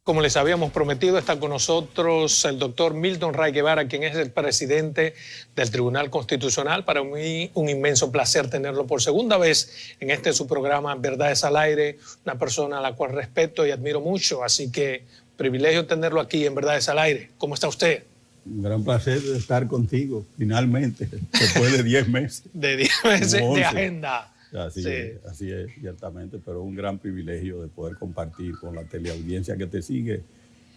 Como les habíamos prometido, está con nosotros el doctor Milton Ray Guevara, quien es el presidente del Tribunal Constitucional. Para mí un inmenso placer tenerlo por segunda vez en su programa Verdades al Aire, una persona a la cual respeto y admiro mucho, así que privilegio tenerlo aquí en Verdades al Aire. ¿Cómo está usted? Un gran placer estar contigo, finalmente, después de 10 meses. De 10 meses de agenda. Así es, ciertamente, pero un gran privilegio de poder compartir con la teleaudiencia que te sigue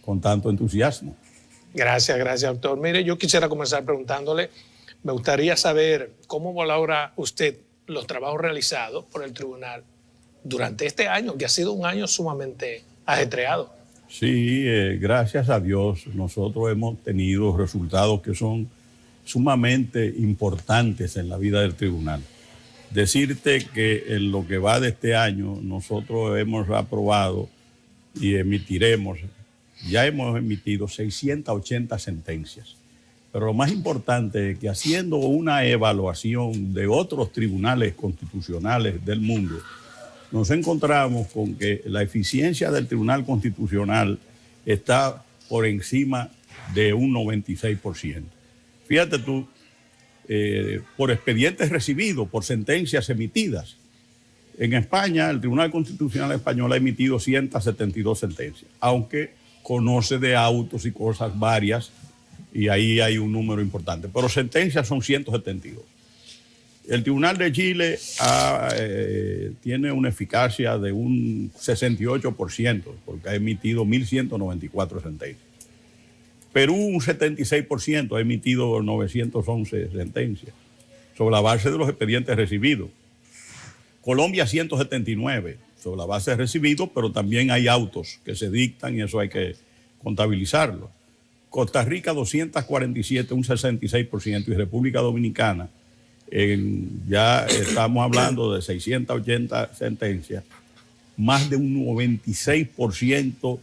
con tanto entusiasmo. Gracias, doctor. Mire, yo quisiera comenzar preguntándole, me gustaría saber cómo valora usted los trabajos realizados por el tribunal durante este año, que ha sido un año sumamente ajetreado. Sí, gracias a Dios, nosotros hemos tenido resultados que son sumamente importantes en la vida del tribunal. Decirte que en lo que va de este año nosotros hemos aprobado y ya hemos emitido 680 sentencias. Pero lo más importante es que haciendo una evaluación de otros tribunales constitucionales del mundo, nos encontramos con que la eficiencia del Tribunal Constitucional está por encima de un 96%. Fíjate tú, por expedientes recibidos, por sentencias emitidas. En España, el Tribunal Constitucional Español ha emitido 172 sentencias, aunque conoce de autos y cosas varias, y ahí hay un número importante, pero sentencias son 172. El Tribunal de Chile tiene una eficacia de un 68%, porque ha emitido 1.194 sentencias. Perú un 76%, ha emitido 911 sentencias sobre la base de los expedientes recibidos. Colombia 179 sobre la base de recibidos, pero también hay autos que se dictan y eso hay que contabilizarlo. Costa Rica 247, un 66%, y República Dominicana, ya estamos hablando de 680 sentencias, más de un 96%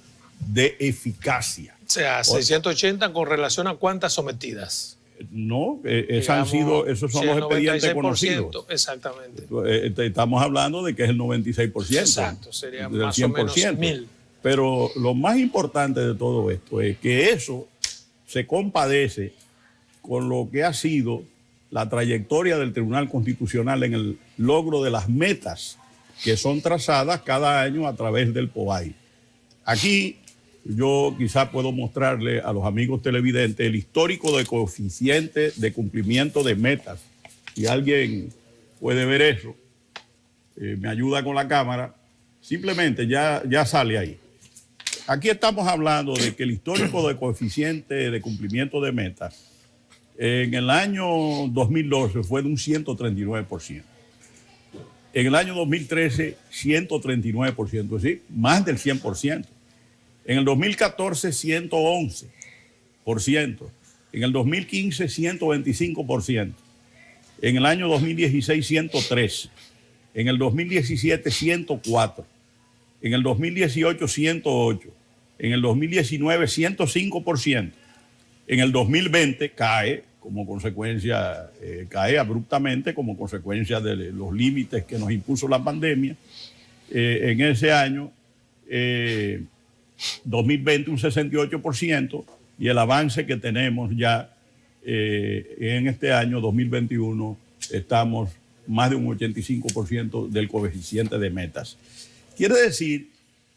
de eficacia. O sea, 680 con relación a cuántas sometidas. No, esos son los expedientes conocidos. Exactamente. Estamos hablando de que es el 96%. Exacto, sería del más 100%. o menos 1000. Pero lo más importante de todo esto es que eso se compadece con lo que ha sido la trayectoria del Tribunal Constitucional en el logro de las metas que son trazadas cada año a través del POAI. Aquí yo quizá puedo mostrarle a los amigos televidentes el histórico de coeficiente de cumplimiento de metas. Si alguien puede ver eso, me ayuda con la cámara, simplemente ya sale ahí. Aquí estamos hablando de que el histórico de coeficiente de cumplimiento de metas en el año 2012 fue de un 139%. En el año 2013, 139%, es decir, más del 100%. En el 2014, 111%. En el 2015, 125%. En el año 2016, 103%. En el 2017, 104%. En el 2018, 108%. En el 2019, 105%. En el 2020 cae como consecuencia, cae abruptamente como consecuencia de los límites que nos impuso la pandemia. En ese año, 2020 un 68%, y el avance que tenemos ya en este año 2021 estamos más de un 85% del coeficiente de metas. Quiere decir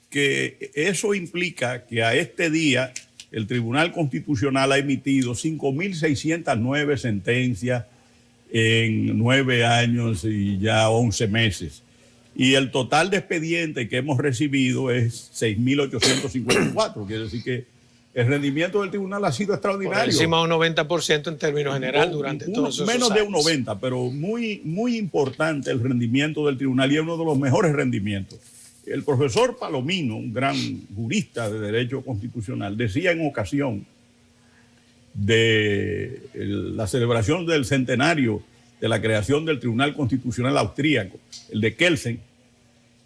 que eso implica que a este día el Tribunal Constitucional ha emitido 5.609 sentencias en 9 años y ya 11 meses. Y el total de expedientes que hemos recibido es 6.854. Quiere decir que el rendimiento del tribunal ha sido extraordinario. Por encima de un 90% en términos generales durante todos esos menos años. De un 90%, pero muy importante el rendimiento del tribunal y es uno de los mejores rendimientos. El profesor Palomino, un gran jurista de derecho constitucional, decía en ocasión de la celebración del centenario de la creación del Tribunal Constitucional Austríaco, el de Kelsen,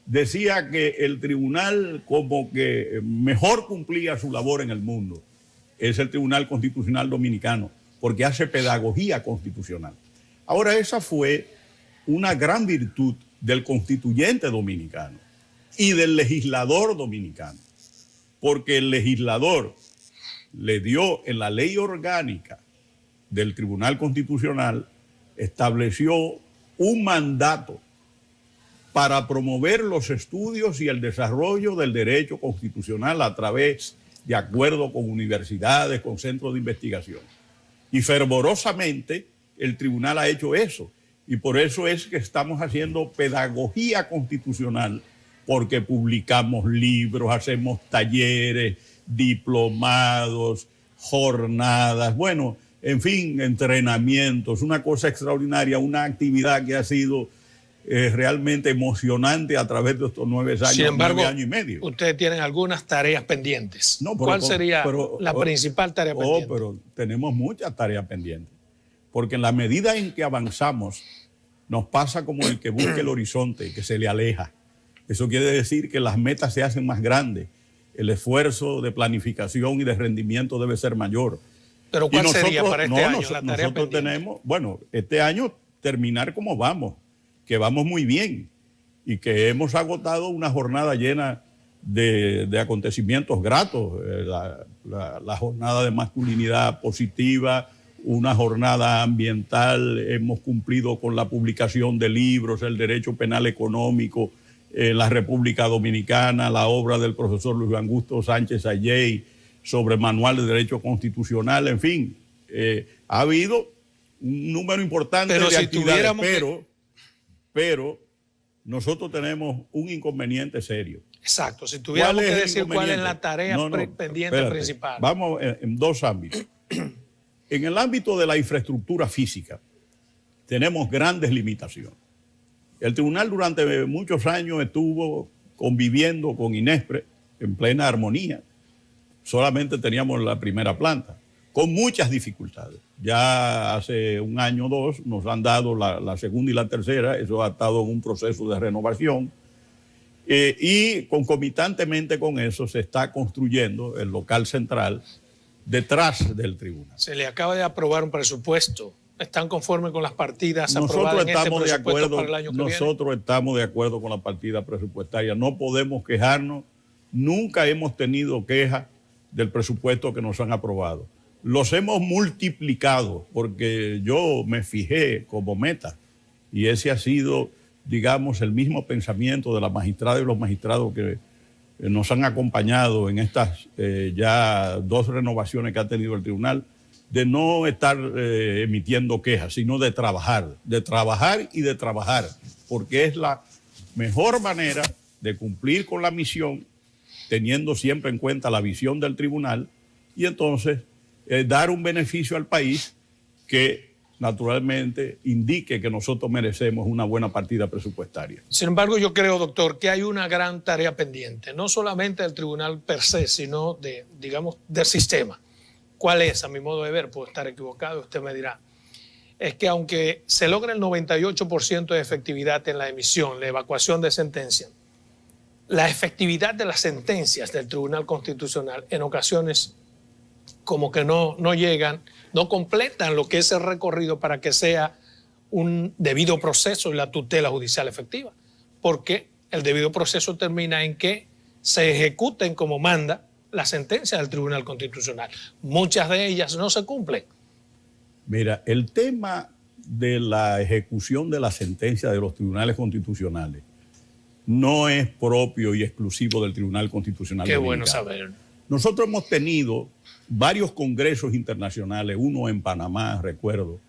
decía que el tribunal como que mejor cumplía su labor en el mundo es el Tribunal Constitucional Dominicano, porque hace pedagogía constitucional. Ahora, esa fue una gran virtud del constituyente dominicano y del legislador dominicano. porque el legislador le dio en la ley orgánica del Tribunal Constitucional, estableció un mandato para promover los estudios y el desarrollo del derecho constitucional a través de acuerdos con universidades, con centros de investigación. Y fervorosamente el tribunal ha hecho eso. Y por eso es que estamos haciendo pedagogía constitucional, porque publicamos libros, hacemos talleres, diplomados, jornadas, bueno, en fin, entrenamientos, una cosa extraordinaria, una actividad que ha sido realmente emocionante a través de estos 9 años, Sin embargo, 9 años y medio. Ustedes tienen algunas tareas pendientes. No, ¿Cuál sería la principal tarea pendiente? Pero tenemos muchas tareas pendientes, porque en la medida en que avanzamos, nos pasa como el que busca el horizonte, que se le aleja. Eso quiere decir que las metas se hacen más grandes, el esfuerzo de planificación y de rendimiento debe ser mayor. ¿Pero cuál sería para este año la tarea nosotros pendiente? Tenemos, bueno, este año terminar como vamos, que vamos muy bien y que hemos agotado una jornada llena de acontecimientos gratos, la jornada de masculinidad positiva, una jornada ambiental, hemos cumplido con la publicación de libros, el derecho penal económico, la República Dominicana, la obra del profesor Luis Augusto Sánchez Ayey sobre manual de derecho constitucional, en fin, ha habido un número importante de actividades, pero nosotros tenemos un inconveniente serio. Exacto, si tuviéramos que decir cuál es la tarea pendiente principal. Vamos en 2 ámbitos. En el ámbito de la infraestructura física, tenemos grandes limitaciones. El tribunal durante muchos años estuvo conviviendo con INESPRE en plena armonía. Solamente teníamos la primera planta, con muchas dificultades. Ya hace 1 año o 2 nos han dado la segunda y la tercera, eso ha estado en un proceso de renovación. Y concomitantemente con eso se está construyendo el local central detrás del tribunal. Se le acaba de aprobar un presupuesto. ¿Están conformes con las partidas aprobadas en este presupuesto para el año que viene? Nosotros estamos de acuerdo con la partida presupuestaria. No podemos quejarnos. Nunca hemos tenido queja del presupuesto que nos han aprobado. Los hemos multiplicado porque yo me fijé como meta y ese ha sido, digamos, el mismo pensamiento de las magistradas y los magistrados que nos han acompañado en estas ya 2 renovaciones que ha tenido el tribunal, de no estar emitiendo quejas, sino de trabajar y de trabajar, porque es la mejor manera de cumplir con la misión, teniendo siempre en cuenta la visión del tribunal y entonces dar un beneficio al país que naturalmente indique que nosotros merecemos una buena partida presupuestaria. Sin embargo, yo creo, doctor, que hay una gran tarea pendiente, no solamente del tribunal per se, sino de, digamos, del sistema. ¿Cuál es? A mi modo de ver, puedo estar equivocado, usted me dirá. Es que aunque se logra el 98% de efectividad en la emisión, la evacuación de sentencia, la efectividad de las sentencias del Tribunal Constitucional en ocasiones como que no llegan, no completan lo que es el recorrido para que sea un debido proceso y la tutela judicial efectiva. Porque el debido proceso termina en que se ejecuten como manda las sentencias del Tribunal Constitucional. Muchas de ellas no se cumplen. Mira, el tema de la ejecución de la sentencia de los tribunales constitucionales no es propio y exclusivo del Tribunal Constitucional. Qué bueno saber. Nosotros hemos tenido varios congresos internacionales, uno en Panamá, recuerdo,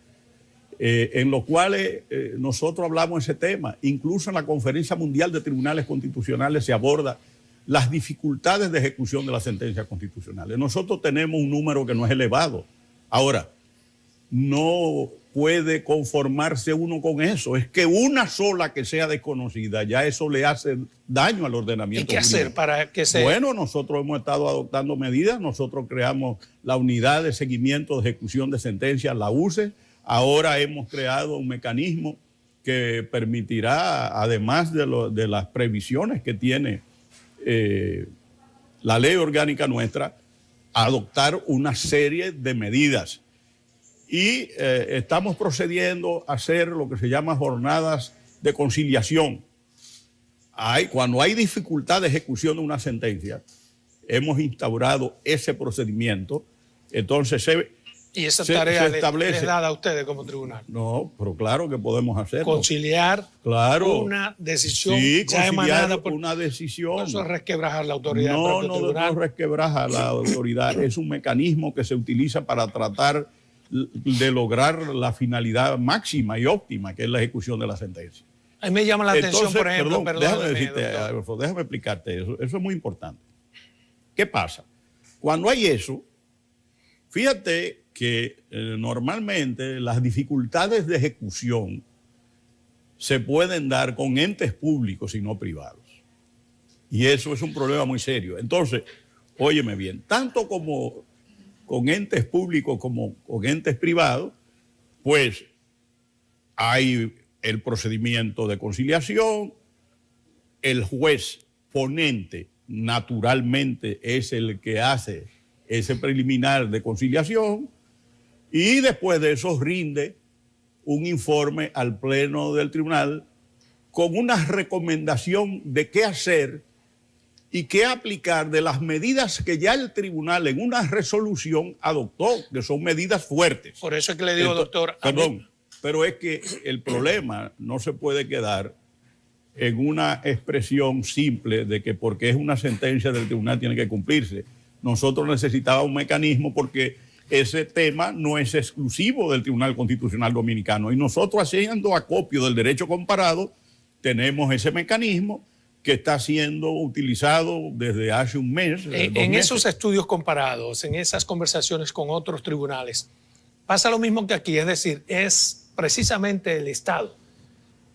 en los cuales nosotros hablamos de ese tema. Incluso en la Conferencia Mundial de Tribunales Constitucionales se aborda las dificultades de ejecución de las sentencias constitucionales. Nosotros tenemos un número que no es elevado. Ahora, no puede conformarse uno con eso. Es que una sola que sea desconocida, ya eso le hace daño al ordenamiento. ¿Y qué hacer para que sea? Bueno, nosotros hemos estado adoptando medidas. Nosotros creamos la unidad de seguimiento de ejecución de sentencias, la UCE. Ahora hemos creado un mecanismo que permitirá, además de las previsiones que tiene la ley orgánica nuestra, adoptar una serie de medidas. Y estamos procediendo a hacer lo que se llama jornadas de conciliación. Cuando hay dificultad de ejecución de una sentencia, hemos instaurado ese procedimiento. Entonces ¿Y esa tarea se establece, les dada a ustedes como tribunal? No, pero claro que podemos hacerlo. Conciliar una decisión ya emanada por una decisión. Eso es resquebrajar la autoridad del propio tribunal. No resquebraja la autoridad. Es un mecanismo que se utiliza para tratar de lograr la finalidad máxima y óptima, que es la ejecución de la sentencia. A mí me llama la atención, por ejemplo, déjame explicarte eso. Eso es muy importante. ¿Qué pasa? Cuando hay eso, fíjate que normalmente las dificultades de ejecución se pueden dar con entes públicos y no privados. Y eso es un problema muy serio. Entonces, óyeme bien, tanto como con entes públicos como con entes privados, pues hay el procedimiento de conciliación, el juez ponente naturalmente es el que hace ese preliminar de conciliación y después de eso rinde un informe al pleno del tribunal con una recomendación de qué hacer y qué aplicar de las medidas que ya el tribunal en una resolución adoptó, que son medidas fuertes. Por eso es que le digo, doctor... Pero es que el problema no se puede quedar en una expresión simple de que porque es una sentencia del tribunal tiene que cumplirse. Nosotros necesitábamos un mecanismo porque ese tema no es exclusivo del Tribunal Constitucional Dominicano y nosotros, haciendo acopio del derecho comparado, tenemos ese mecanismo que está siendo utilizado desde hace un mes. En esos estudios comparados, en esas conversaciones con otros tribunales, pasa lo mismo que aquí, es decir, es precisamente el Estado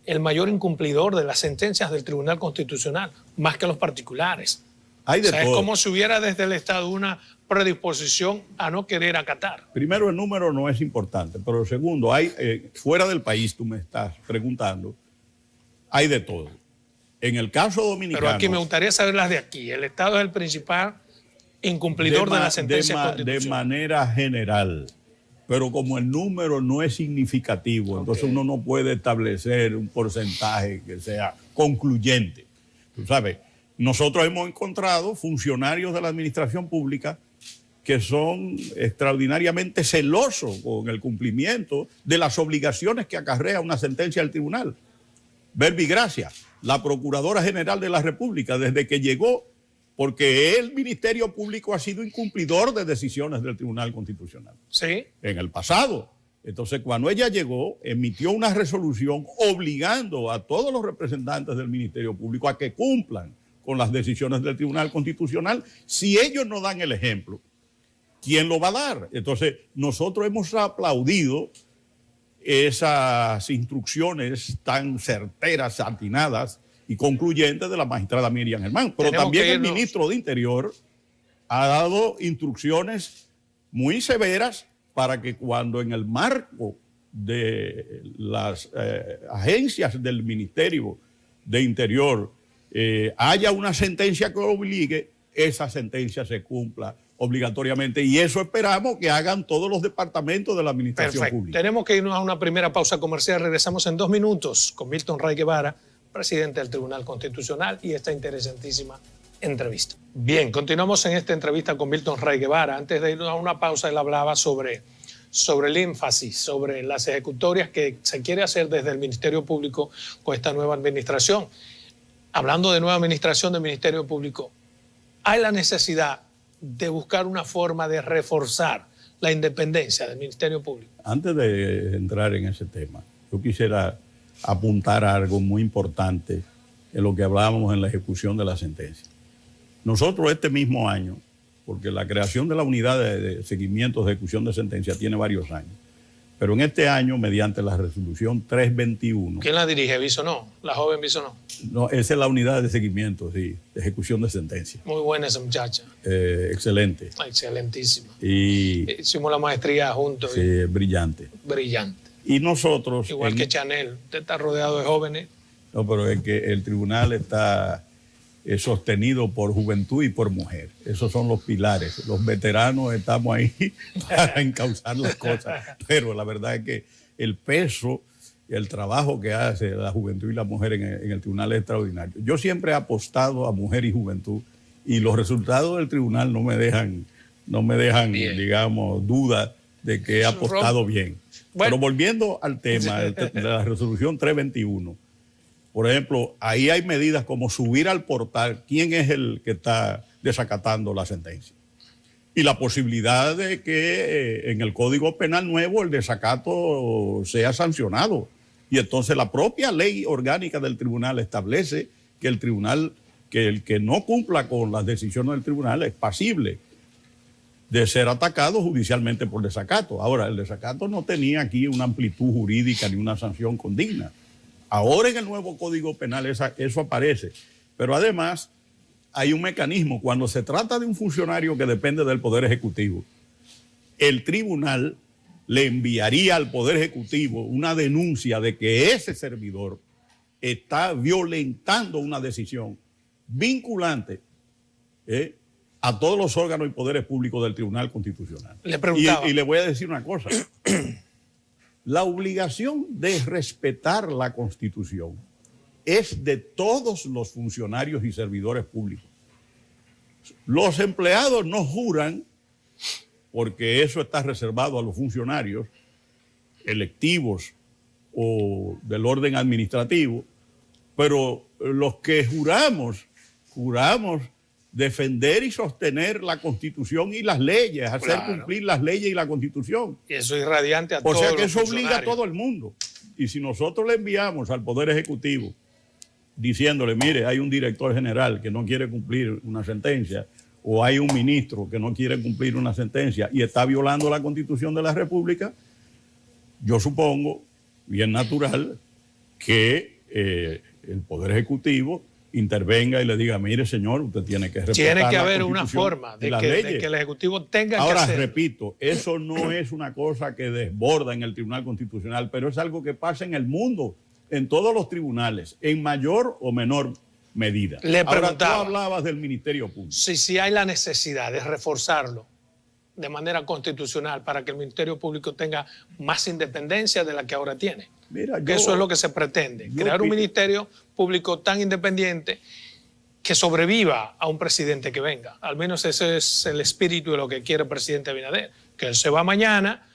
el mayor incumplidor de las sentencias del Tribunal Constitucional, más que los particulares. Es como si hubiera desde el Estado una predisposición a no querer acatar. Primero, el número no es importante, pero segundo, hay fuera del país, tú me estás preguntando, hay de todo. En el caso dominicano... Pero aquí me gustaría saber las de aquí. El Estado es el principal incumplidor de las sentencias constitucionales. De manera general, pero como el número no es significativo, entonces uno no puede establecer un porcentaje que sea concluyente. Tú sabes, nosotros hemos encontrado funcionarios de la administración pública que son extraordinariamente celosos con el cumplimiento de las obligaciones que acarrea una sentencia del tribunal. Verbi Gracia, la Procuradora General de la República, desde que llegó, porque el Ministerio Público ha sido incumplidor de decisiones del Tribunal Constitucional. Sí. En el pasado. Entonces, cuando ella llegó, emitió una resolución obligando a todos los representantes del Ministerio Público a que cumplan con las decisiones del Tribunal Constitucional. Si ellos no dan el ejemplo, ¿quién lo va a dar? Entonces, nosotros hemos aplaudido esas instrucciones tan certeras, atinadas y concluyentes de la magistrada Miriam Germán. Pero también el ministro de Interior ha dado instrucciones muy severas para que cuando en el marco de las agencias del Ministerio de Interior haya una sentencia que obligue, esa sentencia se cumpla obligatoriamente, y eso esperamos que hagan todos los departamentos de la administración pública. Tenemos que irnos a una primera pausa comercial. Regresamos en 2 minutos con Milton Ray Guevara, presidente del Tribunal Constitucional, y esta interesantísima entrevista. Bien, continuamos en esta entrevista con Milton Ray Guevara. Antes de irnos a una pausa, él hablaba sobre el énfasis, sobre las ejecutorias que se quiere hacer desde el Ministerio Público con esta nueva administración. Hablando de nueva administración del Ministerio Público, hay la necesidad de buscar una forma de reforzar la independencia del Ministerio Público. Antes de entrar en ese tema, yo quisiera apuntar a algo muy importante en lo que hablábamos en la ejecución de la sentencia. Nosotros este mismo año, porque la creación de la unidad de seguimiento de ejecución de sentencia tiene varios años, pero en este año, mediante la resolución 321... ¿Quién la dirige? ¿Bisonó? ¿La joven Bisonó? No, esa es la unidad de seguimiento, sí, de ejecución de sentencia. Muy buena esa muchacha. Excelente. Excelentísima. Y hicimos la maestría juntos. Sí, brillante. Brillante. Y nosotros... Igual que Chanel, usted está rodeado de jóvenes. No, pero es que el tribunal está sostenido por juventud y por mujer. Esos son los pilares. Los veteranos estamos ahí para encauzar las cosas. Pero la verdad es que el peso y el trabajo que hace la juventud y la mujer en el tribunal es extraordinario. Yo siempre he apostado a mujer y juventud y los resultados del tribunal no me dejan digamos, duda de que he apostado bien. Bueno. Pero volviendo al tema de la resolución 321, por ejemplo, ahí hay medidas como subir al portal quién es el que está desacatando la sentencia. Y la posibilidad de que en el Código Penal nuevo el desacato sea sancionado. Y entonces la propia ley orgánica del tribunal establece que el tribunal, que el que no cumpla con las decisiones del tribunal es pasible de ser atacado judicialmente por desacato. Ahora, el desacato no tenía aquí una amplitud jurídica ni una sanción condigna. Ahora en el nuevo Código Penal eso aparece. Pero además hay un mecanismo. Cuando se trata de un funcionario que depende del Poder Ejecutivo, el tribunal le enviaría al Poder Ejecutivo una denuncia de que ese servidor está violentando una decisión vinculante a todos los órganos y poderes públicos del Tribunal Constitucional. Le preguntaba. Y le voy a decir una cosa. La obligación de respetar la Constitución es de todos los funcionarios y servidores públicos. Los empleados no juran, porque eso está reservado a los funcionarios electivos o del orden administrativo, pero los que juramos defender y sostener la Constitución y las leyes, hacer cumplir las leyes y la Constitución. Y eso es irradiante a todos. O sea que eso obliga a todo el mundo. Y si nosotros le enviamos al Poder Ejecutivo diciéndole, mire, hay un director general que no quiere cumplir una sentencia, o hay un ministro que no quiere cumplir una sentencia y está violando la Constitución de la República, yo supongo, bien natural, que el Poder Ejecutivo intervenga y le diga, mire señor, usted tiene que respetar tiene que la haber Constitución una forma de que el Ejecutivo tenga Ahora, que hacer. repito, eso no es una cosa que desborda en el Tribunal Constitucional, pero es algo que pasa en el mundo, en todos los tribunales, en mayor o menor medida. Ahora, tú hablabas del Ministerio Público. Si hay la necesidad de reforzarlo de manera constitucional para que el Ministerio Público tenga más independencia de la que ahora tiene. Mira, eso es lo que se pretende, crear un Ministerio Público tan independiente que sobreviva a un presidente que venga. Al menos ese es el espíritu de lo que quiere el presidente Abinader, que él se va mañana,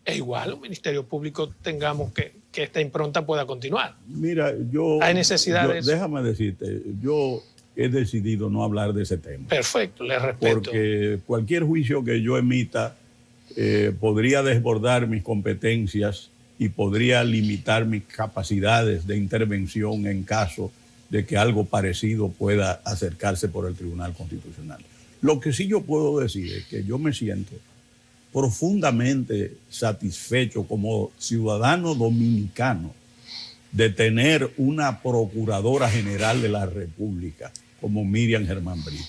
e igual un Ministerio Público tengamos que esta impronta pueda continuar. Mira, hay necesidades. Déjame decirte, yo he decidido no hablar de ese tema. Perfecto, le respeto. Porque cualquier juicio que yo emita podría desbordar mis competencias y podría limitar mis capacidades de intervención en caso de que algo parecido pueda acercarse por el Tribunal Constitucional. Lo que sí yo puedo decir es que yo me siento profundamente satisfecho como ciudadano dominicano de tener una Procuradora General de la República como Miriam Germán Brito.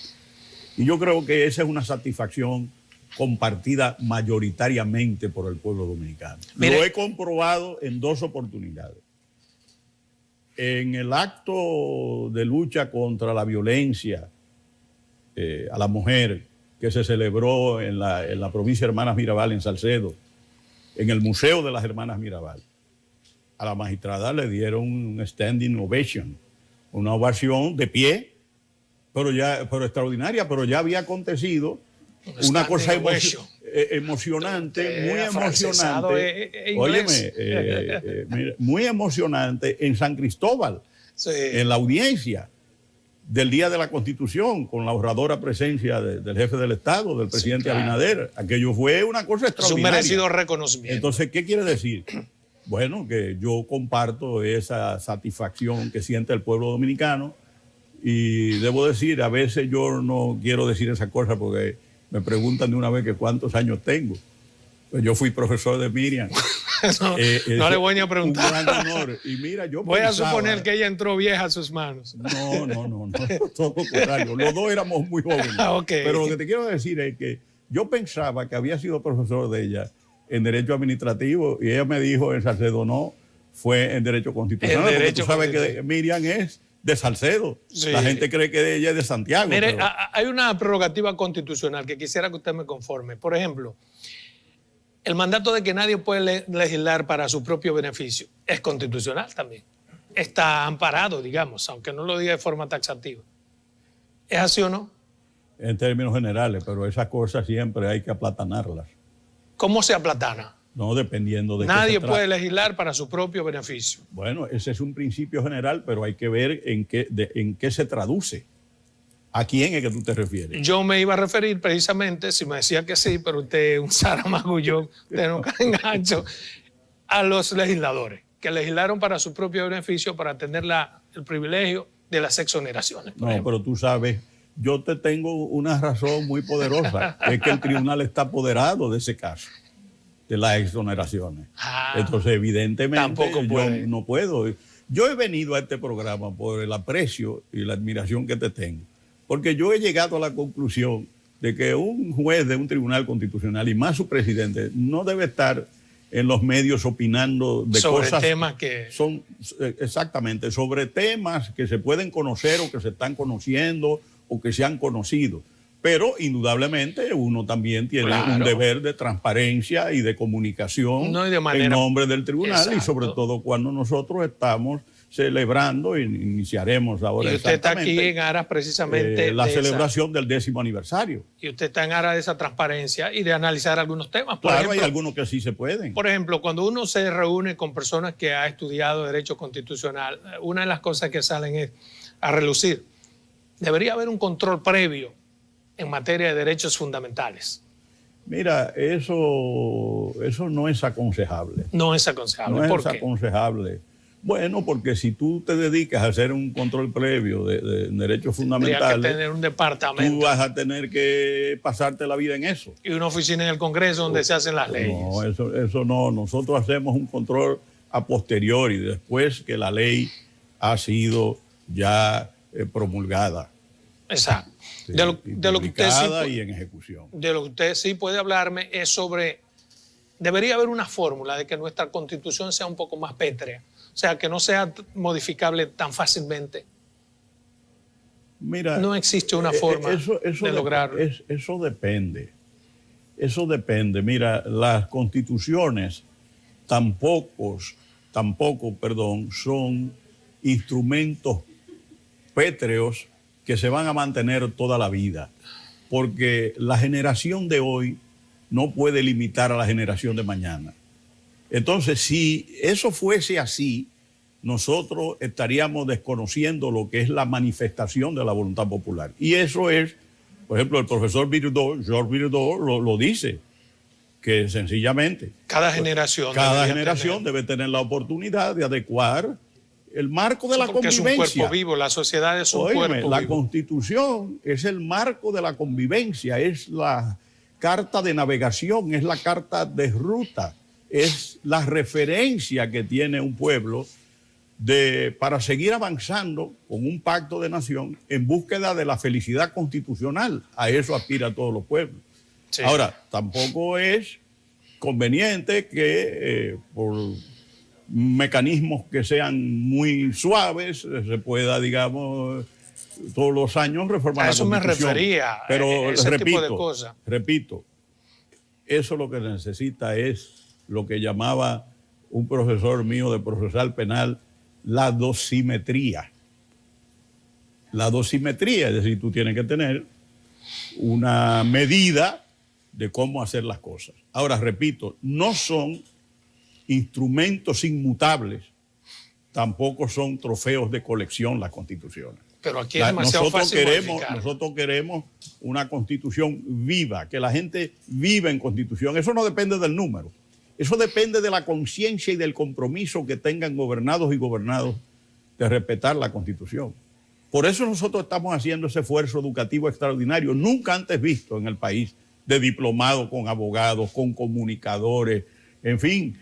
Y yo creo que esa es una satisfacción compartida mayoritariamente por el pueblo dominicano. Mire. Lo he comprobado en 2 oportunidades. En el acto de lucha contra la violencia a la mujer que se celebró en la provincia de Hermanas Mirabal, en Salcedo, en el Museo de las Hermanas Mirabal, a la magistrada le dieron un standing ovation, una ovación de pie, pero extraordinaria, pero ya había acontecido una cosa emocionante, muy emocionante. Óyeme, muy emocionante en San Cristóbal, en la audiencia del Día de la Constitución, con la honradora presencia del jefe del Estado, del presidente Abinader. Aquello fue una cosa extraordinaria. Es un merecido reconocimiento. Entonces, ¿qué quiere decir? Bueno, que yo comparto esa satisfacción que siente el pueblo dominicano, y debo decir, a veces yo no quiero decir esa cosa porque me preguntan de una vez que cuántos años tengo. Pues yo fui profesor de Miriam. No le voy ni a preguntar. Un gran honor. Y mira, yo voy a suponer que ella entró vieja a sus manos. No, todo lo contrario. Los dos éramos muy jóvenes. Okay. Pero lo que te quiero decir es que yo pensaba que había sido profesor de ella en Derecho Administrativo, y ella me dijo en Salcedo, no, fue en Derecho Constitucional. Porque tú sabes que Miriam es de Salcedo. Sí. La gente cree que ella es de Santiago. Mire, hay una prerrogativa constitucional que quisiera que usted me conforme. Por ejemplo, el mandato de que nadie puede legislar para su propio beneficio es constitucional también. Está amparado, digamos, aunque no lo diga de forma taxativa. ¿Es así o no? En términos generales, pero esas cosas siempre hay que aplatanarlas. ¿Cómo se aplatana? No, dependiendo de Nadie qué se trata. puede legislar para su propio beneficio. Bueno, ese es un principio general, pero hay que ver en qué se traduce. ¿A quién es que tú te refieres? Yo me iba a referir precisamente, si me decía que sí, pero usted es un saramagullón, usted no cae en gancho, a los legisladores, que legislaron para su propio beneficio, para tener el privilegio de las exoneraciones. No, pero tú sabes, yo te tengo una razón muy poderosa, es que el tribunal está apoderado de ese caso, de las exoneraciones. Entonces, evidentemente, yo no puedo. Yo he venido a este programa por el aprecio y la admiración que te tengo, porque yo he llegado a la conclusión de que un juez de un tribunal constitucional, y más su presidente, no debe estar en los medios opinando de sobre cosas temas que son exactamente sobre temas que se pueden conocer o que se están conociendo o que se han conocido. Pero indudablemente uno también tiene un deber de transparencia y de comunicación en nombre del tribunal. Exacto. Y sobre todo cuando nosotros estamos celebrando, y iniciaremos ahora. Y usted está aquí en aras precisamente la celebración del 10º aniversario. Y usted está en aras de esa transparencia y de analizar algunos temas. Por ejemplo, hay algunos que sí se pueden. Por ejemplo, cuando uno se reúne con personas que han estudiado Derecho Constitucional, una de las cosas que salen es a relucir. Debería haber un control previo en materia de derechos fundamentales. Mira, eso no es aconsejable. No es aconsejable. No ¿Por es qué? aconsejable. Bueno, porque si tú te dedicas a hacer un control previo de derechos fundamentales, tendría que tener un departamento. Tú vas a tener que pasarte la vida en eso. Y una oficina en el Congreso donde se hacen las leyes. No, eso no. Nosotros hacemos un control a posteriori, después que la ley ha sido ya promulgada. Exacto. Sí, de lo que usted sí, y en ejecución. De lo que usted sí puede hablarme es sobre, debería haber una fórmula de que nuestra Constitución sea un poco más pétrea, o sea, que no sea modificable tan fácilmente. Mira, no existe una forma de lograrlo. Eso depende. Eso depende. Mira, las constituciones tampoco, son instrumentos pétreos que se van a mantener toda la vida, porque la generación de hoy no puede limitar a la generación de mañana. Entonces, si eso fuese así, nosotros estaríamos desconociendo lo que es la manifestación de la voluntad popular. Y eso es, por ejemplo, el profesor Georges Birdot lo dice, que sencillamente cada generación debe tener la oportunidad de adecuar el marco de la convivencia. Es un cuerpo vivo, la sociedad es un cuerpo vivo. La Constitución es el marco de la convivencia, es la carta de navegación, es la carta de ruta, es la referencia que tiene un pueblo para seguir avanzando con un pacto de nación en búsqueda de la felicidad constitucional. A eso aspira todos los pueblos. Sí. Ahora, tampoco es conveniente que por mecanismos que sean muy suaves se pueda, digamos, todos los años reformar la Constitución. A eso me refería. Pero ese tipo de cosas. Repito, eso lo que necesita es lo que llamaba un profesor mío de procesal penal la dosimetría. La dosimetría, es decir, tú tienes que tener una medida de cómo hacer las cosas. Ahora, repito, no son instrumentos inmutables, tampoco son trofeos de colección las constituciones. Pero aquí es demasiado fácil modificar. Nosotros queremos una constitución viva, que la gente viva en constitución. Eso no depende del número. Eso depende de la conciencia y del compromiso que tengan gobernados y gobernados de respetar la Constitución. Por eso nosotros estamos haciendo ese esfuerzo educativo extraordinario, nunca antes visto en el país, de diplomados con abogados, con comunicadores, en fin,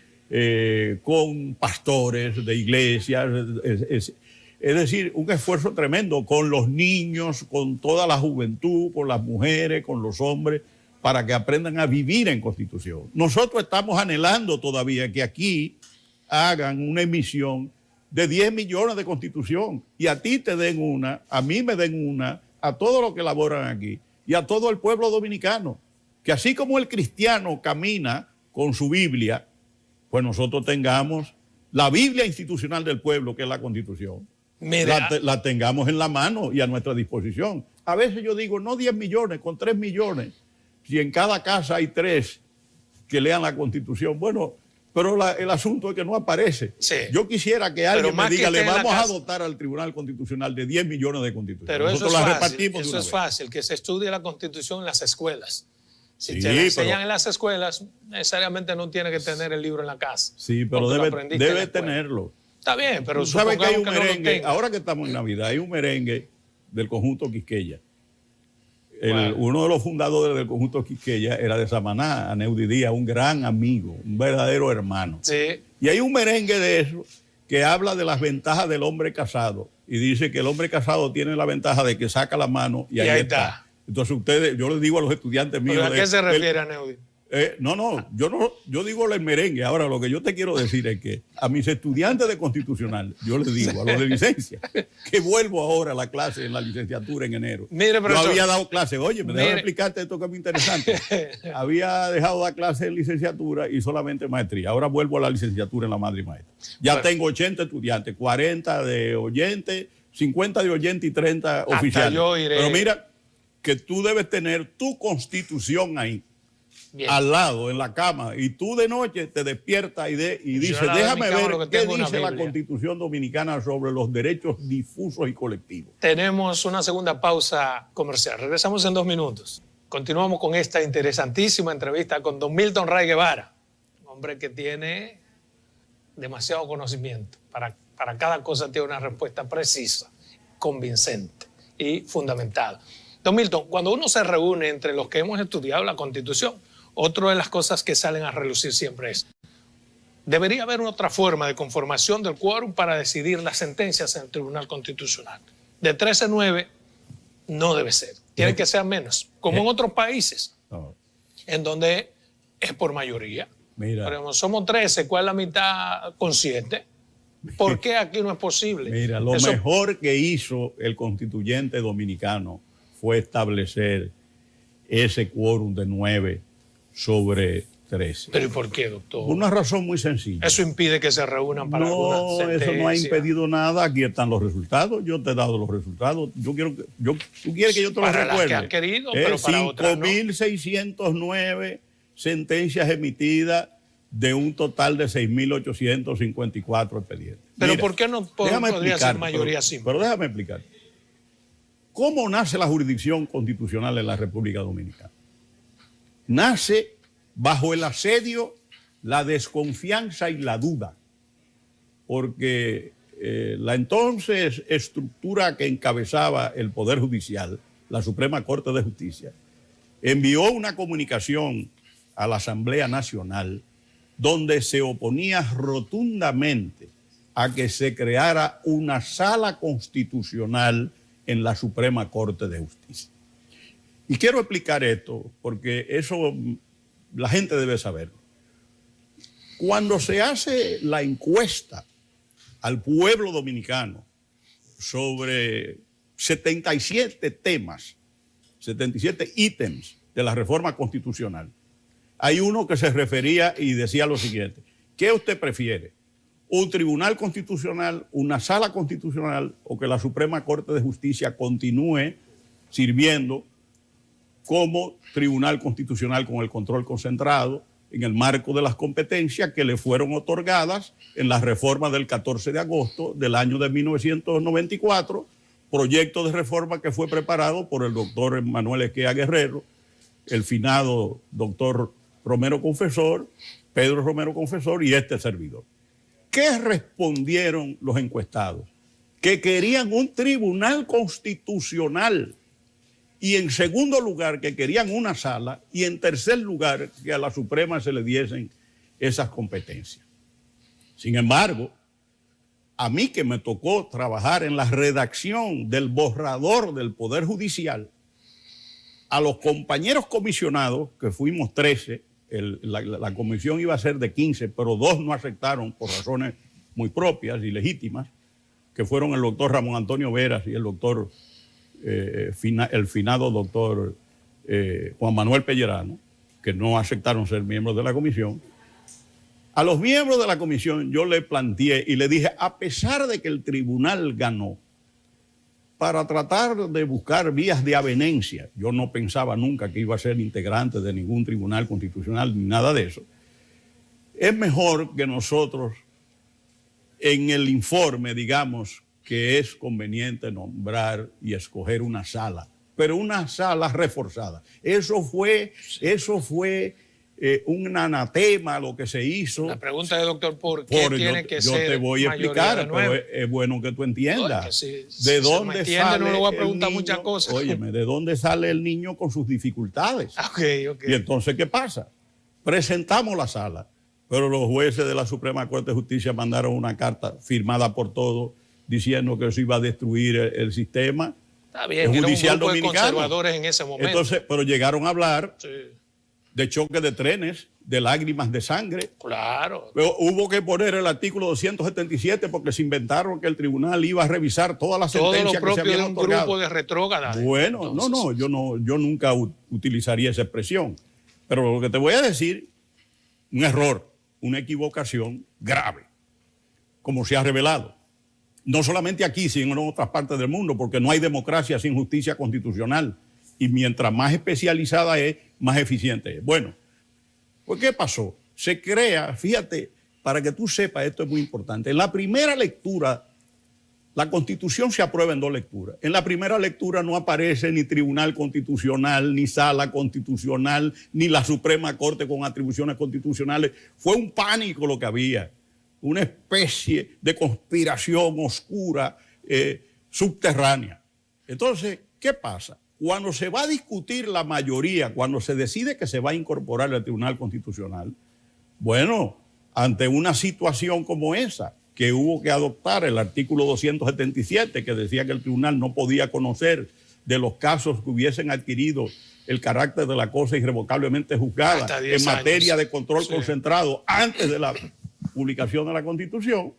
con pastores de iglesias. Es decir, un esfuerzo tremendo con los niños, con toda la juventud, con las mujeres, con los hombres, para que aprendan a vivir en Constitución. Nosotros estamos anhelando todavía que aquí hagan una emisión de 10 millones de Constitución y a ti te den una, a mí me den una, a todos los que laboran aquí y a todo el pueblo dominicano. Que así como el cristiano camina con su Biblia, pues nosotros tengamos la Biblia institucional del pueblo, que es la Constitución. La tengamos en la mano y a nuestra disposición. A veces yo digo, no 10 millones, con 3 millones. Si en cada casa hay 3 que lean la Constitución, bueno, pero el asunto es que no aparece. Sí. Yo quisiera que alguien me diga, le vamos a casa, dotar al Tribunal Constitucional de 10 millones de Constituciones. Pero nosotros eso es las fácil, repartimos eso de una es vez. fácil, que se estudie la Constitución en las escuelas. Si Sí, te la enseñan pero, en las escuelas, necesariamente no tiene que tener el libro en la casa. Sí, pero debe tenerlo. Está bien, pero ¿sabes que hay un que no merengue? Ahora que estamos en Navidad, hay un merengue del conjunto Quisqueya. Uno de los fundadores del conjunto Quisqueya era de Samaná, Aneudi Díaz, un gran amigo, un verdadero hermano. Sí. Y hay un merengue de eso que habla de las ventajas del hombre casado y dice que el hombre casado tiene la ventaja de que saca la mano y ahí está. Entonces yo les digo a los estudiantes míos... ¿Pero a qué se refiere, Aneudi? Yo digo el merengue. Ahora, lo que yo te quiero decir es que a mis estudiantes de constitucional, yo les digo, a los de licencia, que vuelvo ahora a la clase en la licenciatura en enero. Mire, profesor, yo había dado clase, oye, déjame explicarte esto que es muy interesante. Había dejado dar clase en licenciatura y solamente maestría. Ahora vuelvo a la licenciatura en la madre y maestra. Ya tengo 80 estudiantes, 40 de oyentes, 50 de oyentes y 30 oficiales. Yo iré. Pero mira, que tú debes tener tu constitución ahí. Bien. Al lado, en la cama, y tú de noche te despiertas y dices, déjame ver qué dice la Constitución Dominicana sobre los derechos difusos y colectivos. Tenemos una segunda pausa comercial. Regresamos en 2 minutos. Continuamos con esta interesantísima entrevista con don Milton Ray Guevara, un hombre que tiene demasiado conocimiento. Para cada cosa tiene una respuesta precisa, convincente y fundamentada. Don Milton, cuando uno se reúne entre los que hemos estudiado la Constitución, otra de las cosas que salen a relucir siempre es, debería haber otra forma de conformación del quórum para decidir las sentencias en el Tribunal Constitucional. De 13-9 no debe ser, tiene que ser menos, como en otros países, en donde es por mayoría. Mira, pero somos 13, ¿cuál es la mitad con 7? ¿Por qué aquí no es posible? Mira, lo mejor que hizo el constituyente dominicano fue establecer ese quórum de 9 sobre 13. ¿Pero y por qué, doctor? Por una razón muy sencilla. Eso impide que se reúnan para alguna sentencia. No, eso no ha impedido nada. Aquí están los resultados. Yo te he dado los resultados. ¿Tú quieres que yo te los recuerde? Para las que has querido, pero para otras no. 5.609 sentencias emitidas de un total de 6.854 expedientes. Pero mira, ¿por qué no podría ser mayoría simple? Pero déjame explicar. ¿Cómo nace la jurisdicción constitucional en la República Dominicana? Nace bajo el asedio, la desconfianza y la duda, porque la entonces estructura que encabezaba el Poder Judicial, la Suprema Corte de Justicia, envió una comunicación a la Asamblea Nacional donde se oponía rotundamente a que se creara una sala constitucional en la Suprema Corte de Justicia. Y quiero explicar esto porque eso la gente debe saberlo. Cuando se hace la encuesta al pueblo dominicano sobre 77 temas, 77 ítems de la reforma constitucional, hay uno que se refería y decía lo siguiente: ¿qué usted prefiere? ¿Un tribunal constitucional, una sala constitucional o que la Suprema Corte de Justicia continúe sirviendo como tribunal constitucional con el control concentrado en el marco de las competencias que le fueron otorgadas en la reforma del 14 de agosto del año de 1994, proyecto de reforma que fue preparado por el doctor Manuel Esquea Guerrero, el finado doctor Romero Confesor, Pedro Romero Confesor y este servidor? ¿Qué respondieron los encuestados? Que querían un tribunal constitucional. Y en segundo lugar, que querían una sala. Y en tercer lugar, que a la Suprema se le diesen esas competencias. Sin embargo, a mí que me tocó trabajar en la redacción del borrador del Poder Judicial, a los compañeros comisionados, que fuimos 13, la comisión iba a ser de 15, pero 2 no aceptaron por razones muy propias y legítimas, que fueron el doctor Ramón Antonio Veras y el doctor... el finado doctor Juan Manuel Pellerano, que no aceptaron ser miembros de la comisión. A los miembros de la comisión yo le planteé y le dije, a pesar de que el tribunal ganó, para tratar de buscar vías de avenencia. Yo no pensaba nunca que iba a ser integrante de ningún tribunal constitucional ni nada de eso. Es mejor que nosotros en el informe digamos que es conveniente nombrar y escoger una sala, pero una sala reforzada. Eso fue un anatema lo que se hizo. La pregunta es, doctor, ¿por qué tiene que ser? Yo te voy a explicar, pero es bueno que tú entiendas. ¿De dónde sale? No le voy a preguntar muchas cosas. Óyeme, ¿de dónde sale el niño con sus dificultades? Okay. Y entonces, ¿qué pasa? Presentamos la sala, pero los jueces de la Suprema Corte de Justicia mandaron una carta firmada por todos diciendo que eso iba a destruir el sistema judicial dominicano. Conservadores en ese momento. Entonces, pero llegaron a hablar de choque de trenes, de lágrimas de sangre. Claro. Pero hubo que poner el artículo 277 porque se inventaron que el tribunal iba a revisar todas las sentencias que se habían otorgado. Todo lo propio de un grupo de retrógradas. Bueno, entonces, yo nunca utilizaría esa expresión. Pero lo que te voy a decir, un error, una equivocación grave, como se ha revelado. No solamente aquí, sino en otras partes del mundo, porque no hay democracia sin justicia constitucional. Y mientras más especializada es, más eficiente es. Bueno, pues ¿qué pasó? Se crea, fíjate, para que tú sepas, esto es muy importante. En la primera lectura, la Constitución se aprueba en 2 lecturas. En la primera lectura no aparece ni Tribunal Constitucional, ni Sala Constitucional, ni la Suprema Corte con atribuciones constitucionales. Fue un pánico lo que había. Una especie de conspiración oscura, subterránea. Entonces, ¿qué pasa? Cuando se va a discutir la mayoría, cuando se decide que se va a incorporar al Tribunal Constitucional, bueno, ante una situación como esa, que hubo que adoptar el artículo 277, que decía que el tribunal no podía conocer de los casos que hubiesen adquirido el carácter de la cosa irrevocablemente juzgada en materia de control concentrado antes de la publicación de la Constitución,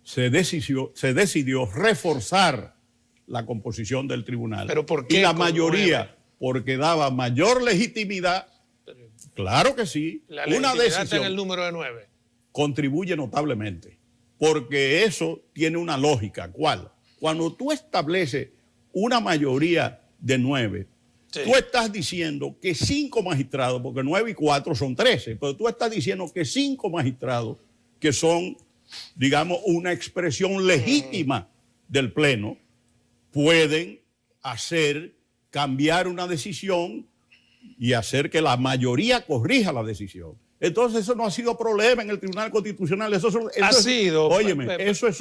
se decidió reforzar la composición del tribunal. ¿Pero por qué? Y la mayoría, porque daba mayor legitimidad. Claro que sí. La legitimidad está en el número de 9. Contribuye notablemente, porque eso tiene una lógica. ¿Cuál? Cuando tú estableces una mayoría de 9, tú estás diciendo que 5 magistrados, porque 9 y 4 son 13, pero tú estás diciendo que 5 magistrados, que son, digamos, una expresión legítima del Pleno, pueden cambiar una decisión y hacer que la mayoría corrija la decisión. Entonces eso no ha sido problema en el Tribunal Constitucional. Eso es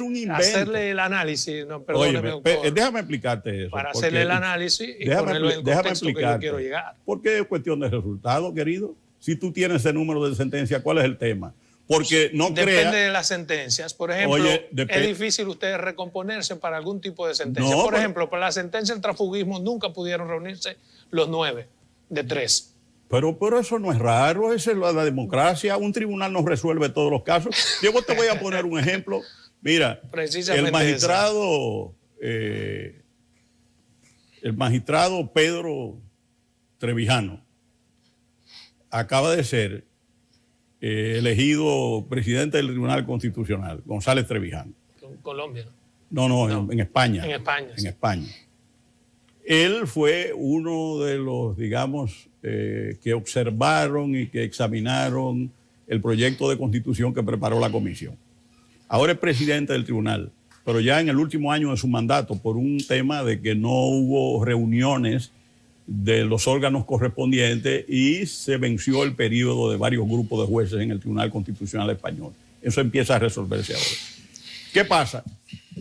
un invento. Hacerle el análisis, no, perdóneme, óyeme, déjame explicarte eso. Para hacerle el análisis y ponerlo en el contexto que yo quiero llegar. Porque es cuestión de resultado, querido. Si tú tienes ese número de sentencia, ¿cuál es el tema? Porque depende de las sentencias. Por ejemplo, es difícil ustedes recomponerse para algún tipo de sentencia. Por ejemplo, para la sentencia del transfugismo nunca pudieron reunirse los 9 de 3. Pero eso no es raro, esa es la democracia. Un tribunal no resuelve todos los casos. Yo te voy a poner un ejemplo. Mira, el magistrado Pedro Trevijano acaba de ser elegido presidente del Tribunal Constitucional, González Trevijano. Colombia. No, en España. En España. En España. Él fue uno de los, digamos, que observaron y que examinaron el proyecto de constitución que preparó la comisión. Ahora es presidente del tribunal, pero ya en el último año de su mandato, por un tema de que no hubo reuniones de los órganos correspondientes y se venció el periodo de varios grupos de jueces en el Tribunal Constitucional Español. Eso empieza a resolverse ahora. ¿Qué pasa?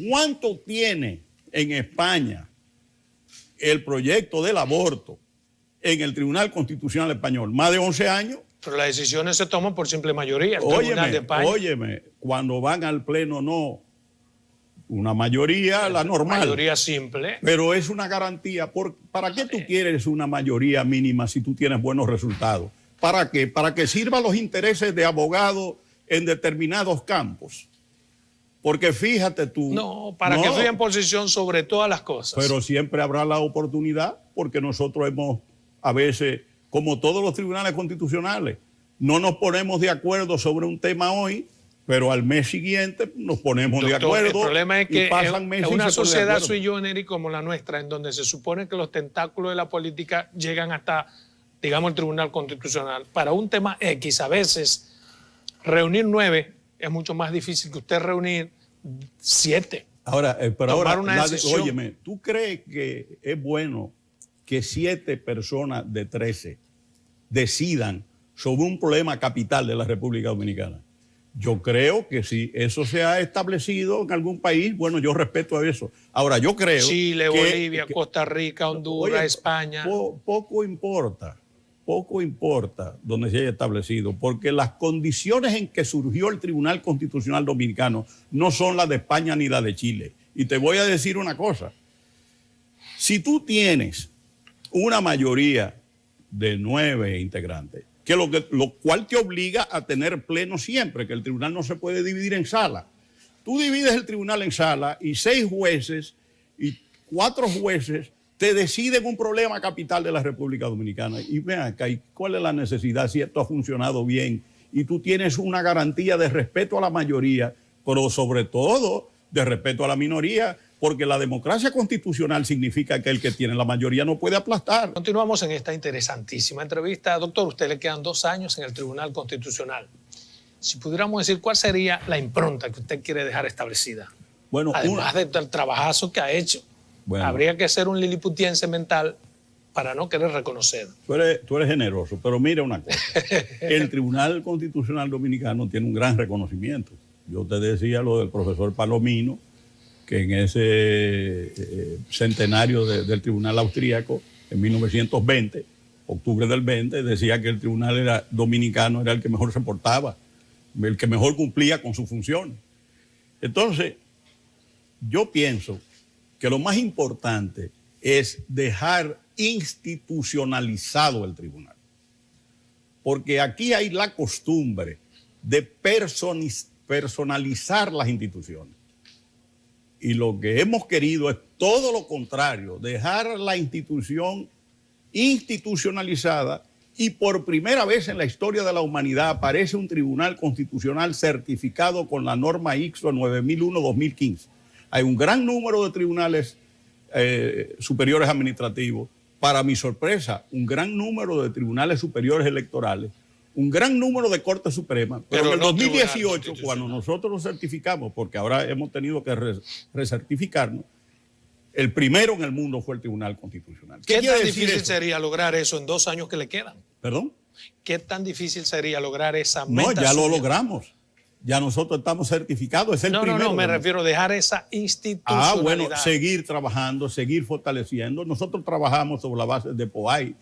¿Cuánto tiene en España el proyecto del aborto en el Tribunal Constitucional Español? Más de 11 años. Pero las decisiones se toman por simple mayoría. El Tribunal de España. Óyeme, cuando van al Pleno no. Una mayoría, la normal. Mayoría simple. Pero es una garantía. ¿Para qué tú quieres una mayoría mínima si tú tienes buenos resultados? ¿Para qué? Para que sirvan los intereses de abogados en determinados campos. Porque fíjate tú... No, para que estoy en posición sobre todas las cosas. Pero siempre habrá la oportunidad, porque nosotros hemos, a veces, como todos los tribunales constitucionales, no nos ponemos de acuerdo sobre un tema hoy, pero al mes siguiente nos ponemos de acuerdo. El problema es que en una sociedad sui generis como la nuestra, en donde se supone que los tentáculos de la política llegan hasta, digamos, el Tribunal Constitucional. Para un tema X, a veces, reunir 9 es mucho más difícil que usted reunir 7. Ahora, pero ahora, decisión. óyeme, ¿tú crees que es bueno que 7 personas de 13 decidan sobre un problema capital de la República Dominicana? Yo creo que si eso se ha establecido en algún país, bueno, yo respeto eso. Ahora, yo creo Chile, Bolivia, Costa Rica, Honduras, España. Poco importa donde se haya establecido, porque las condiciones en que surgió el Tribunal Constitucional Dominicano no son las de España ni las de Chile. Y te voy a decir una cosa. Si tú tienes una mayoría de 9 integrantes, lo cual te obliga a tener pleno siempre, que el tribunal no se puede dividir en sala. Tú divides el tribunal en sala y 6 jueces y 4 jueces te deciden un problema capital de la República Dominicana. Y vean acá, ¿cuál es la necesidad si esto ha funcionado bien? Y tú tienes una garantía de respeto a la mayoría, pero sobre todo de respeto a la minoría, porque la democracia constitucional significa que el que tiene la mayoría no puede aplastar. Continuamos en esta interesantísima entrevista. Doctor, usted le quedan 2 años en el Tribunal Constitucional. Si pudiéramos decir, ¿cuál sería la impronta que usted quiere dejar establecida? Bueno, además del trabajazo que ha hecho. Bueno, habría que ser un liliputiense mental para no querer reconocer. Tú eres generoso, pero mira una cosa. El Tribunal Constitucional Dominicano tiene un gran reconocimiento. Yo te decía lo del profesor Palomino, que en ese centenario del Tribunal Austríaco, en 1920, octubre del 20, decía que el Tribunal Dominicano era el que mejor se portaba, el que mejor cumplía con su función. Entonces, yo pienso que lo más importante es dejar institucionalizado el tribunal. Porque aquí hay la costumbre de personalizar las instituciones. Y lo que hemos querido es todo lo contrario, dejar la institución institucionalizada, y por primera vez en la historia de la humanidad aparece un tribunal constitucional certificado con la norma ICSO 9001-2015. Hay un gran número de tribunales superiores administrativos. Para mi sorpresa, un gran número de tribunales superiores electorales, un gran número de Corte Suprema. Pero en el 2018, cuando nosotros lo certificamos, porque ahora hemos tenido que recertificarnos, el primero en el mundo fue el Tribunal Constitucional. ¿Qué tan difícil sería lograr eso en 2 años que le quedan? ¿Perdón? ¿Qué tan difícil sería lograr esa meta? No, ya lo logramos. Ya nosotros estamos certificados. Es el primero. No, me refiero a dejar esa institucionalidad. Bueno, seguir trabajando, seguir fortaleciendo. Nosotros trabajamos sobre la base de POAI,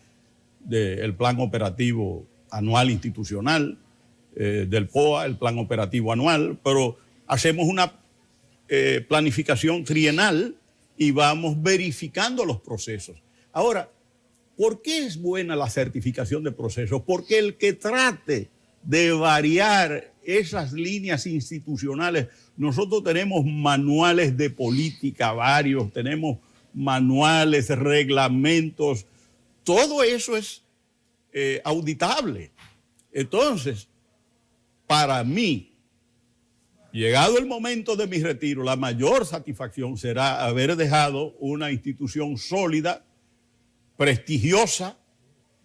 del Plan Operativo Anual Institucional, del POA, el Plan Operativo Anual, pero hacemos una planificación trienal y vamos verificando los procesos. Ahora, ¿por qué es buena la certificación de procesos? Porque el que trate de variar esas líneas institucionales, nosotros tenemos manuales de política varios, tenemos manuales, reglamentos, todo eso es auditable. Entonces, para mí, llegado el momento de mi retiro, la mayor satisfacción será haber dejado una institución sólida, prestigiosa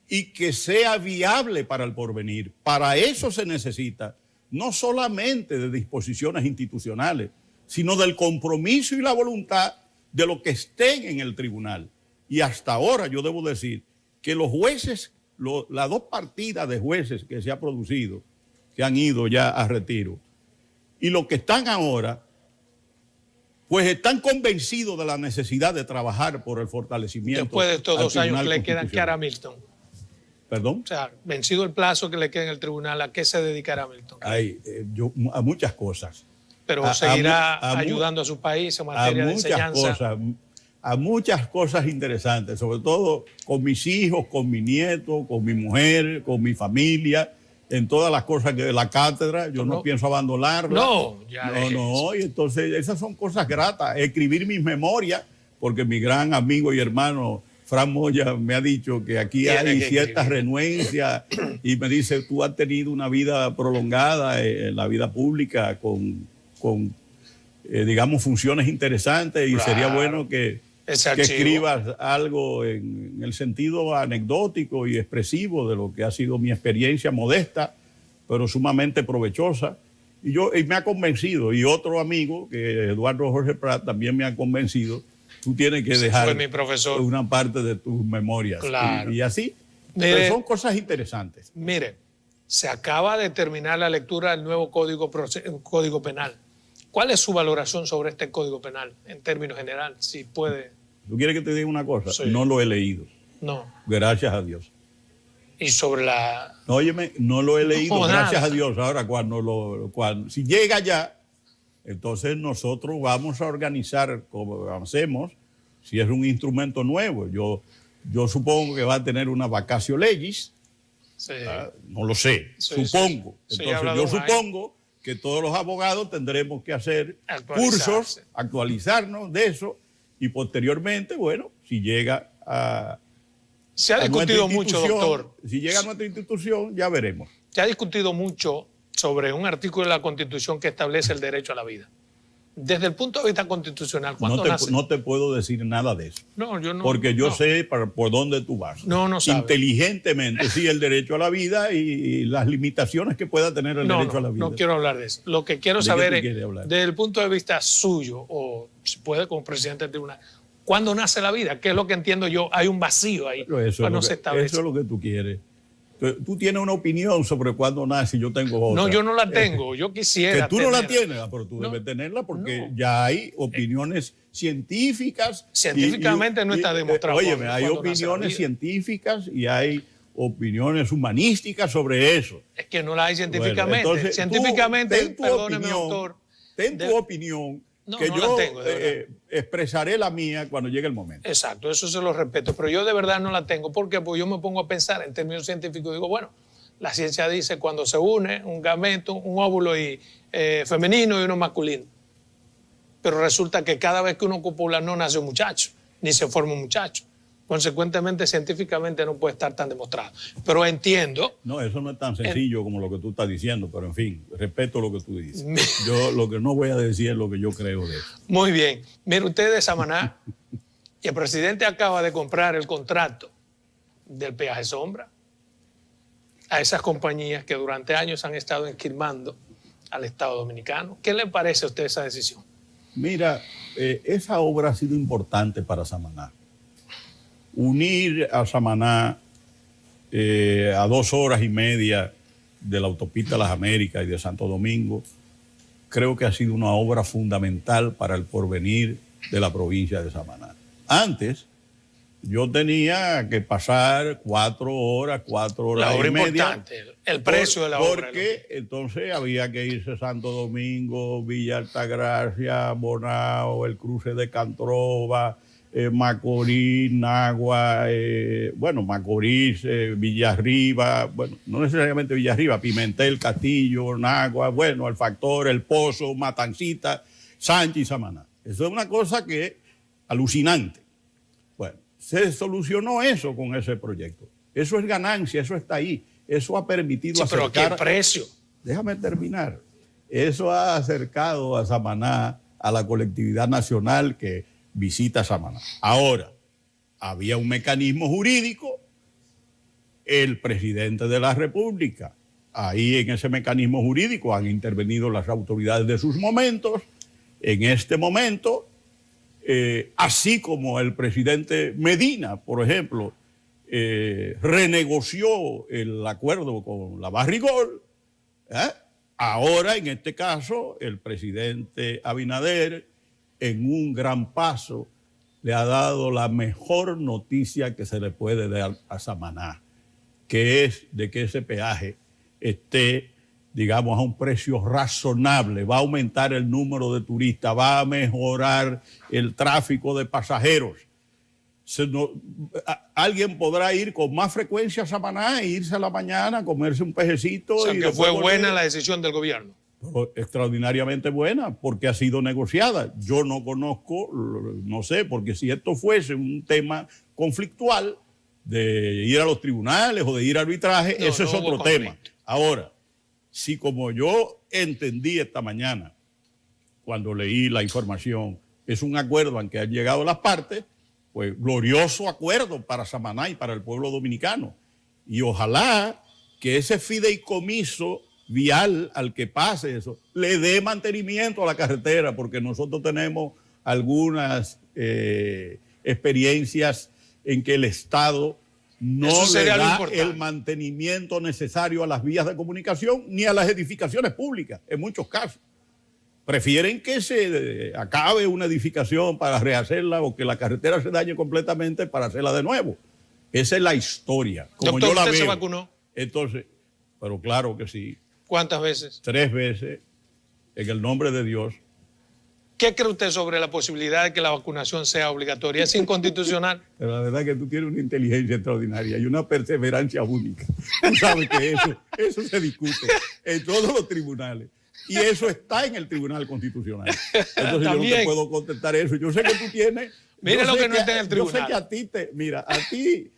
y que sea viable para el porvenir. Para eso se necesita no solamente de disposiciones institucionales, sino del compromiso y la voluntad de los que estén en el tribunal. Y hasta ahora yo debo decir que los jueces, las 2 partidas de jueces que se ha producido, que han ido ya a retiro, y los que están ahora, pues están convencidos de la necesidad de trabajar por el fortalecimiento. Después de estos 2 años que le quedan, ¿qué hará Milton? ¿Perdón? O sea, vencido el plazo que le queda en el tribunal, ¿a qué se dedicará Milton? A muchas cosas. Pero seguirá ayudando a su país en materia de enseñanza. A muchas cosas interesantes, sobre todo con mis hijos, con mi nieto, con mi mujer, con mi familia, en todas las cosas que de la cátedra, yo no pienso abandonarla. No, y entonces esas son cosas gratas. Escribir mis memorias, porque mi gran amigo y hermano Fran Moya me ha dicho que aquí hay cierta renuencia y me dice, tú has tenido una vida prolongada en la vida pública con digamos, funciones interesantes y claro, sería bueno que escribas algo en el sentido anecdótico y expresivo de lo que ha sido mi experiencia modesta, pero sumamente provechosa. Y me ha convencido, y otro amigo, que Eduardo Jorge Prat, también me ha convencido, tú tienes que dejar fue mi profesor, una parte de tus memorias. Claro. Y así, mire, pero son cosas interesantes. Mire, se acaba de terminar la lectura del nuevo Código Penal. ¿Cuál es su valoración sobre este Código Penal, en términos generales? Si puede... ¿Tú quieres que te diga una cosa? Sí. No lo he leído. No. Gracias a Dios. Y sobre la... No, óyeme, no lo he leído, no, gracias nada. a Dios. Ahora, si llega ya, entonces nosotros vamos a organizar como hacemos, si es un instrumento nuevo. Yo supongo que va a tener una vacatio legis. Sí. No lo sé, sí, supongo. Sí. Entonces yo supongo que todos los abogados tendremos que hacer cursos, actualizarnos de eso y posteriormente, bueno, si llega a... Se ha discutido mucho, doctor. Si llega a nuestra institución, ya veremos. Se ha discutido mucho sobre un artículo de la Constitución que establece el derecho a la vida. Desde el punto de vista constitucional, ¿cuándo nace? No te puedo decir nada de eso. No, yo no. Porque yo sé por dónde tú vas. No sabe. Inteligentemente, sí, el derecho a la vida y las limitaciones que pueda tener el derecho a la vida. No quiero hablar de eso. Lo que quiero saber es, desde el punto de vista suyo, o si puede como presidente del tribunal, ¿cuándo nace la vida? ¿Qué es lo que entiendo yo? Hay un vacío ahí. Eso es lo que tú quieres. Tú tienes una opinión sobre cuándo nace y yo tengo otra. No, yo no la tengo. Yo quisiera. Que tú no la tienes, pero tú debes tenerla porque ya hay opiniones científicas. Científicamente no está demostrado. Óyeme, hay opiniones científicas y hay opiniones humanísticas sobre eso. Es que no la hay científicamente. Bueno, entonces, científicamente, perdóneme, doctor. Ten tu opinión. Que yo expresaré la mía cuando llegue el momento. Exacto, eso se lo respeto, pero yo de verdad no la tengo. ¿Por qué? Porque yo me pongo a pensar en términos científicos y digo, bueno, la ciencia dice cuando se une un gameto, un óvulo femenino y uno masculino. Pero resulta que cada vez que uno copula no nace un muchacho, ni se forma un muchacho. Consecuentemente, científicamente no puede estar tan demostrado. Pero entiendo... No, eso no es tan sencillo como lo que tú estás diciendo, pero en fin, respeto lo que tú dices. Yo lo que no voy a decir es lo que yo creo de eso. Muy bien. Mire, usted de Samaná, y el presidente acaba de comprar el contrato del peaje sombra a esas compañías que durante años han estado esquilmando al Estado Dominicano. ¿Qué le parece a usted esa decisión? Mira, esa obra ha sido importante para Samaná. Unir a Samaná a 2 horas y media de la autopista Las Américas y de Santo Domingo, creo que ha sido una obra fundamental para el porvenir de la provincia de Samaná. Antes, yo tenía que pasar 4 horas y media. La obra importante, el precio de la obra. Porque entonces había que irse a Santo Domingo, Villa Altagracia, Bonao, el cruce de Cantrova, Macorís, Nagua, Macorís, Villarriba, no necesariamente Villarriba, Pimentel, Castillo, Nagua, El Factor, El Pozo, Matancita, Sánchez y Samaná. Eso es una cosa que alucinante. Bueno, se solucionó eso con ese proyecto. Eso es ganancia, eso está ahí. Eso ha permitido acercar... ¿Pero qué precio? Déjame terminar. Eso ha acercado a Samaná a la colectividad nacional que visita Samaná. Ahora, había un mecanismo jurídico, el presidente de la República, ahí en ese mecanismo jurídico han intervenido las autoridades de sus momentos, en este momento, así como el presidente Medina, por ejemplo, renegoció el acuerdo con la Barrigol, ahora en este caso el presidente Abinader, en un gran paso, le ha dado la mejor noticia que se le puede dar a Samaná, que es de que ese peaje esté, digamos, a un precio razonable, va a aumentar el número de turistas, va a mejorar el tráfico de pasajeros. Alguien podrá ir con más frecuencia a Samaná e irse a la mañana, comerse un pejecito. O sea, que fue buena la decisión del gobierno. Extraordinariamente buena, porque ha sido negociada. Yo no conozco, no sé, porque si esto fuese un tema conflictual de ir a los tribunales o de ir a arbitraje, eso es otro tema. Ahora, si como yo entendí esta mañana, cuando leí la información, es un acuerdo en que han llegado las partes, pues glorioso acuerdo para Samaná y para el pueblo dominicano. Y ojalá que ese fideicomiso vial al que pase eso le dé mantenimiento a la carretera, porque nosotros tenemos algunas experiencias en que el Estado no le da el mantenimiento necesario a las vías de comunicación ni a las edificaciones públicas, en muchos casos. Prefieren que se acabe una edificación para rehacerla o que la carretera se dañe completamente para hacerla de nuevo. Esa es la historia. Como Doctor, yo la ¿usted veo. se vacunó? Entonces, pero claro que sí. ¿Cuántas veces? 3 veces, en el nombre de Dios. ¿Qué cree usted sobre la posibilidad de que la vacunación sea obligatoria? ¿Es inconstitucional? Pero la verdad es que tú tienes una inteligencia extraordinaria y una perseverancia única. Tú sabes que eso se discute en todos los tribunales. Y eso está en el Tribunal Constitucional. Entonces yo no te puedo contestar eso. Yo sé que tú tienes... Mira lo que no está en el tribunal. Yo sé que a ti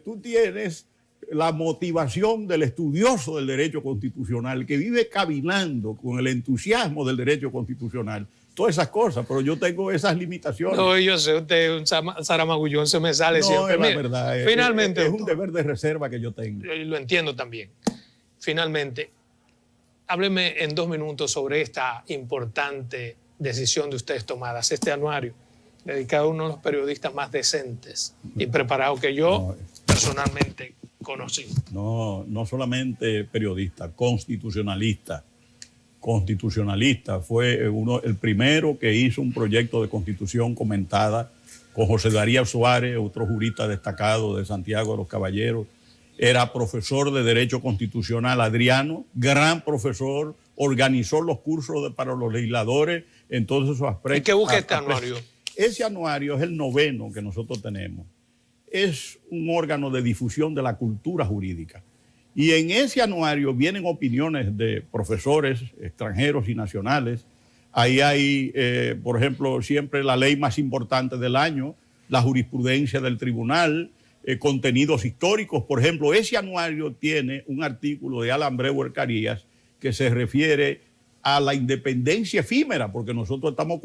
tú tienes la motivación del estudioso del derecho constitucional, que vive cavilando con el entusiasmo del derecho constitucional. Todas esas cosas, pero yo tengo esas limitaciones. No, yo sé, usted un zaramagullón se me sale siempre. No, es la verdad. Finalmente, es un deber de reserva que yo tengo. Lo entiendo también. Finalmente, hábleme en 2 minutos sobre esta importante decisión de ustedes tomadas, este anuario dedicado a uno de los periodistas más decentes y preparados que yo personalmente conocí. No solamente periodista, constitucionalista. Fue el primero que hizo un proyecto de constitución comentada con José Darío Suárez, otro jurista destacado de Santiago de los Caballeros. Era profesor de Derecho Constitucional Adriano, gran profesor, organizó los cursos para los legisladores en todos esos aspectos. ¿Y qué busca este anuario? Ese anuario es el 9º que nosotros tenemos. Es un órgano de difusión de la cultura jurídica. Y en ese anuario vienen opiniones de profesores extranjeros y nacionales. Ahí hay, por ejemplo, siempre la ley más importante del año, la jurisprudencia del tribunal, contenidos históricos. Por ejemplo, ese anuario tiene un artículo de Alan Brewer Carías que se refiere a la independencia efímera, porque nosotros vamos a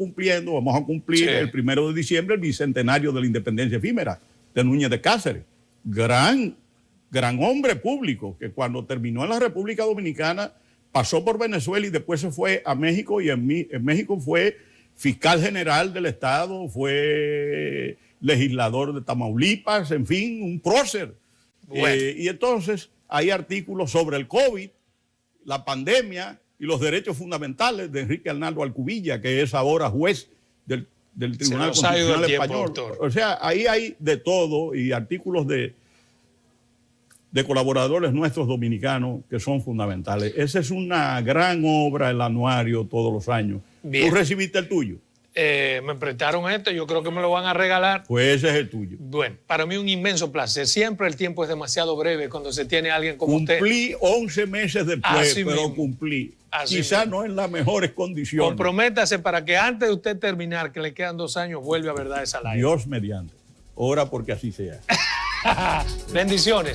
cumplir el 1 de diciembre el bicentenario de la independencia efímera de Núñez de Cáceres. Gran hombre público que cuando terminó en la República Dominicana pasó por Venezuela y después se fue a México y en México fue fiscal general del Estado, fue legislador de Tamaulipas, en fin, un prócer. Bueno. Y entonces hay artículos sobre el COVID, la pandemia y los derechos fundamentales de Enrique Arnaldo Alcubilla, que es ahora juez del Tribunal Constitucional Español. O sea, ahí hay de todo y artículos de colaboradores nuestros dominicanos que son fundamentales. Esa es una gran obra, el anuario, todos los años. Bien. ¿Tú recibiste el tuyo? Me prestaron esto, yo creo que me lo van a regalar. Pues ese es el tuyo. Bueno, para mí un inmenso placer. Siempre el tiempo es demasiado breve cuando se tiene a alguien como usted. Cumplí 11 meses después, pero mismo. Cumplí. Quizás no en las mejores condiciones. Comprométase para que antes de usted terminar, que le quedan 2 años, vuelva a Verdades al Aire. Dios mediante. Ora porque así sea. Bendiciones.